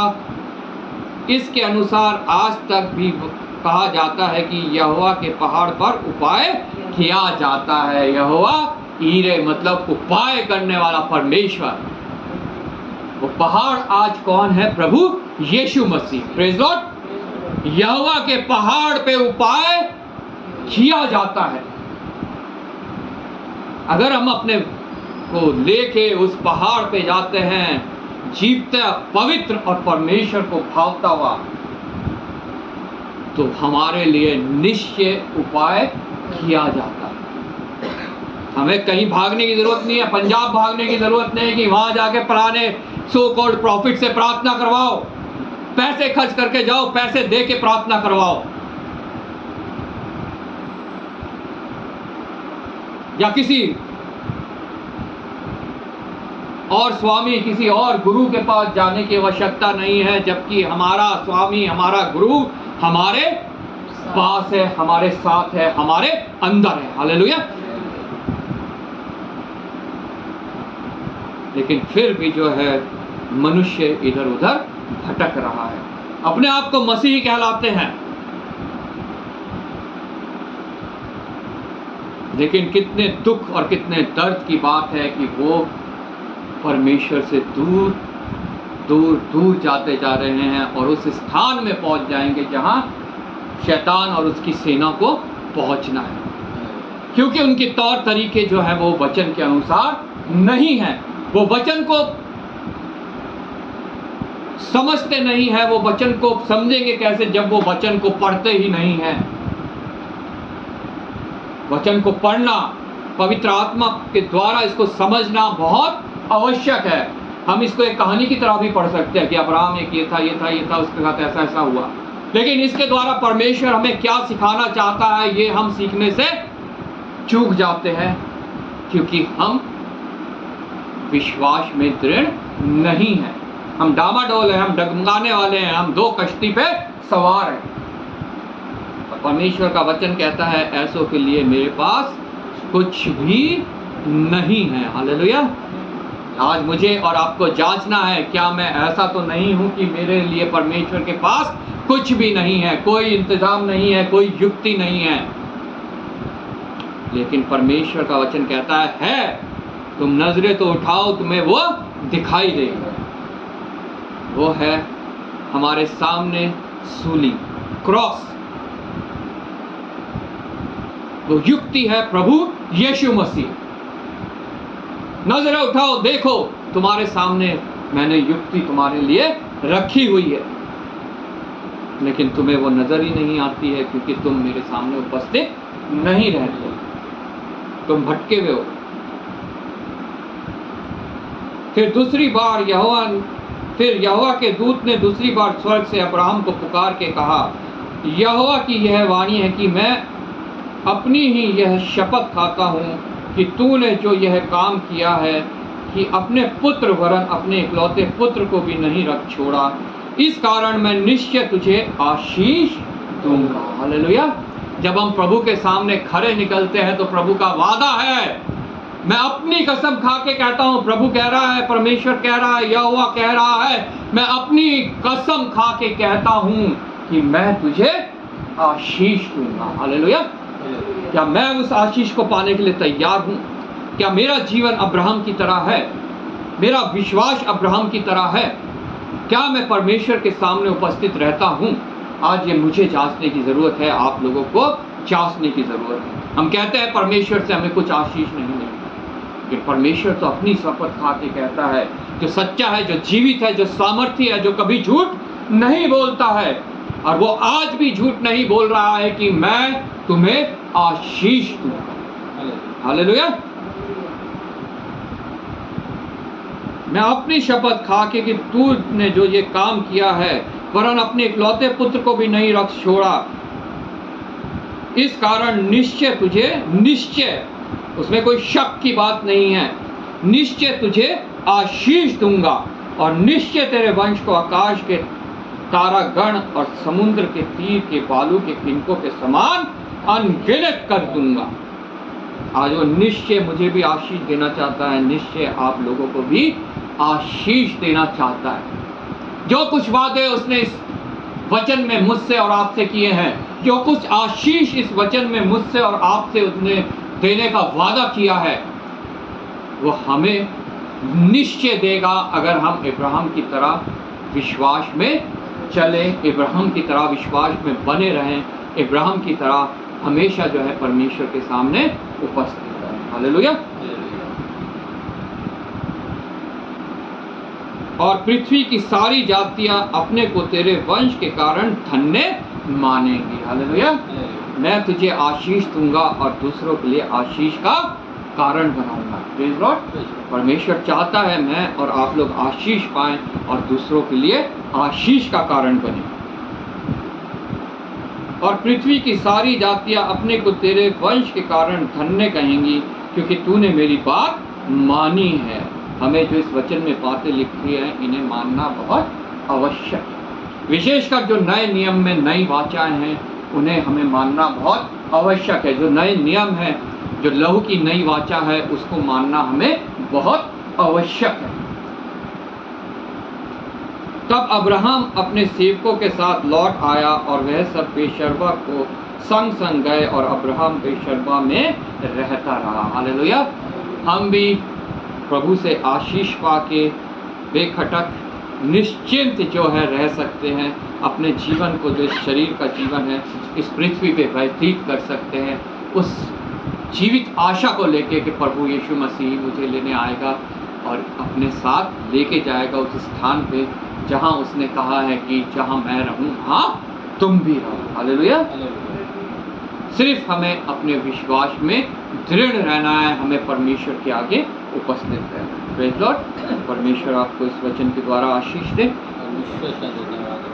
इसके अनुसार आज तक भी कहा जाता है कि यहोवा के पहाड़ पर उपाय किया जाता है। यहोवा यीरे मतलब उपाय करने वाला परमेश्वर। वो पहाड़ आज कौन है? प्रभु यीशु मसीह। Praise Lord. यहोवा के पहाड़ पे उपाय किया जाता है। अगर हम अपने को लेके उस पहाड़ पे जाते हैं, जीवता पवित्र और परमेश्वर को भावता हुआ, तो हमारे लिए निश्चय उपाय किया जाता है। हमें कहीं भागने की जरूरत नहीं है, पंजाब भागने की जरूरत नहीं है कि वहां जाके पुराने सो कॉल्ड प्रॉफिट से प्रार्थना करवाओ, पैसे खर्च करके जाओ, पैसे दे के प्रार्थना करवाओ, या किसी और स्वामी, किसी और गुरु के पास जाने की आवश्यकता नहीं है, जबकि हमारा स्वामी, हमारा गुरु हमारे पास है, हमारे साथ है, हमारे अंदर है। हालेलुया। लेकिन फिर भी जो है मनुष्य इधर उधर भटक रहा है, अपने आप को मसीही कहलाते हैं, लेकिन कितने दुख और कितने दर्द की बात है कि वो परमेश्वर से दूर दूर दूर जाते जा रहे हैं और उस स्थान में पहुंच जाएंगे जहां शैतान और उसकी सेना को पहुंचना है, क्योंकि उनके तौर तरीके जो है वो वचन के अनुसार नहीं है। वो वचन को समझते नहीं है। वो वचन को समझेंगे कैसे जब वो वचन को पढ़ते ही नहीं है। वचन को पढ़ना, पवित्र आत्मा के द्वारा इसको समझना बहुत आवश्यक है। हम इसको एक कहानी की तरह भी पढ़ सकते हैं कि अब्राहम एक ये था, उसके साथ ऐसा ऐसा हुआ, लेकिन इसके द्वारा परमेश्वर हमें क्या सिखाना चाहता है ये हम सीखने से चूक जाते हैं, क्योंकि हम विश्वास में दृढ़ नहीं हैं। हम डामाडोल हैं, हम डगमगाने वाले हैं, हम दो कश्ती पे सवार हैं। परमेश्वर का वचन कहता है ऐसों के लिए मेरे पास कुछ भी नहीं है। हालेलुया। आज मुझे और आपको जांचना है, क्या मैं ऐसा तो नहीं हूं कि मेरे लिए परमेश्वर के पास कुछ भी नहीं है, कोई इंतजाम नहीं है, कोई युक्ति नहीं है। लेकिन परमेश्वर का वचन कहता है तुम नजरें तो उठाओ, तुम्हें वो दिखाई देगा। वो है हमारे सामने सूली, क्रॉस। वो युक्ति है प्रभु यीशु मसीह। नजरें उठाओ, देखो तुम्हारे सामने मैंने युक्ति तुम्हारे लिए रखी हुई है, लेकिन तुम्हें वो नजर ही नहीं आती है, क्योंकि तुम मेरे सामने उपस्थित नहीं रहते, तुम भटके हुए हो। फिर यहोवा के दूत ने दूसरी बार स्वर्ग से अब्राहम को पुकार के कहा, यहोवा की यह वाणी है कि मैं अपनी ही यह शपथ खाता हूँ कि तूने जो यह काम किया है कि अपने पुत्र वरन अपने इकलौते पुत्र को भी नहीं रख छोड़ा, इस कारण मैं निश्चय तुझे आशीष दूंगा। हालेलुया। जब हम प्रभु के सामने खड़े निकलते हैं तो प्रभु का वादा है, मैं अपनी कसम खा के कहता हूं, प्रभु कह रहा है, परमेश्वर कह रहा है, यहोवा कह रहा है, मैं अपनी कसम खा के कहता हूं कि मैं तुझे आशीष दूंगा। हालेलुया। क्या मैं उस आशीष को पाने के लिए तैयार हूं? क्या मेरा जीवन अब्राहम की तरह है? मेरा विश्वास अब्राहम की तरह है? क्या मैं परमेश्वर के सामने उपस्थित रहता हूं? आज ये मुझे जांचने की जरूरत है, आप लोगों को जांचने की जरूरत है। हम कहते हैं परमेश्वर से हमें कुछ आशीष नहीं मिलती, लेकिन परमेश्वर तो अपनी शपथ खा के कहता है, जो सच्चा है, जो जीवित है, जो सामर्थी है, जो कभी झूठ नहीं बोलता है, और वो आज भी झूठ नहीं बोल रहा है कि मैं तुम्हें आशीष दूंगा। हालेलुया। मैं अपनी शपथ खा के कि तूने जो ये काम किया है वरन अपने इकलौते पुत्र को भी नहीं रख छोड़ा, इस कारण निश्चय तुझे, निश्चय, उसमें कोई शक की बात नहीं है, निश्चय तुझे आशीष दूंगा और निश्चय तेरे वंश को आकाश के तारागण और समुद्र के तीर के बालू के तिनकों के समान अनगिनत कर दूंगा। आज वो निश्चय मुझे भी आशीष देना चाहता है, निश्चय आप लोगों को भी आशीष देना चाहता है। जो कुछ वादे उसने इस वचन में मुझसे और आपसे किए हैं, जो कुछ आशीष इस वचन में मुझसे और आपसे उसने देने का वादा किया है, वो हमें निश्चय देगा अगर हम इब्राहिम की तरह विश्वास में चले, इब्राहिम की तरह विश्वास में बने रहें, इब्राहिम की तरह हमेशा जो है परमेश्वर के सामने उपस्थित रहें। हालेलुया। और पृथ्वी की सारी जातियां अपने को तेरे वंश के कारण धन्य मानेंगी। हालेलुया। मैं तुझे आशीष दूंगा और दूसरों के लिए आशीष का कारण बनाऊंगा। Praise Lord. परमेश्वर चाहता है मैं और आप लोग आशीष पाएं और दूसरों के लिए आशीष का कारण बने। और पृथ्वी की सारी जातियां अपने को तेरे वंश के कारण धन्य कहेंगी, क्योंकि तूने मेरी बात मानी है। हमें जो इस वचन में बातें लिखी हैं इन्हें मानना बहुत आवश्यक है। विशेषकर जो नए नियम में नई वाचाएं हैं उन्हें हमें मानना बहुत आवश्यक है। जो नए नियम है, जो लहू की नई वाचा है, उसको मानना हमें बहुत आवश्यक है। तब अब्राहम अपने सेवकों के साथ लौट आया और वह सब बेशर्बा को संग संग गए और अब्राहम बेशर्बा में रहता रहा। हालेलुया। हम भी प्रभु से आशीष पाके बेखटक निश्चिंत जो है रह सकते हैं, अपने जीवन को जो इस शरीर का जीवन है इस पृथ्वी पे व्यतीत कर सकते हैं, उस जीवित आशा को लेके कि प्रभु यीशु मसीह मुझे लेने आएगा और अपने साथ लेके जाएगा उस स्थान पे जहाँ उसने कहा है कि जहाँ मैं रहूँ वहाँ तुम भी रहो। हालेलुया। सिर्फ हमें अपने विश्वास में दृढ़ रहना है, हमें परमेश्वर के आगे उपस्थित रहना है। Praise Lord. परमेश्वर आपको इस वचन के द्वारा आशीष दे।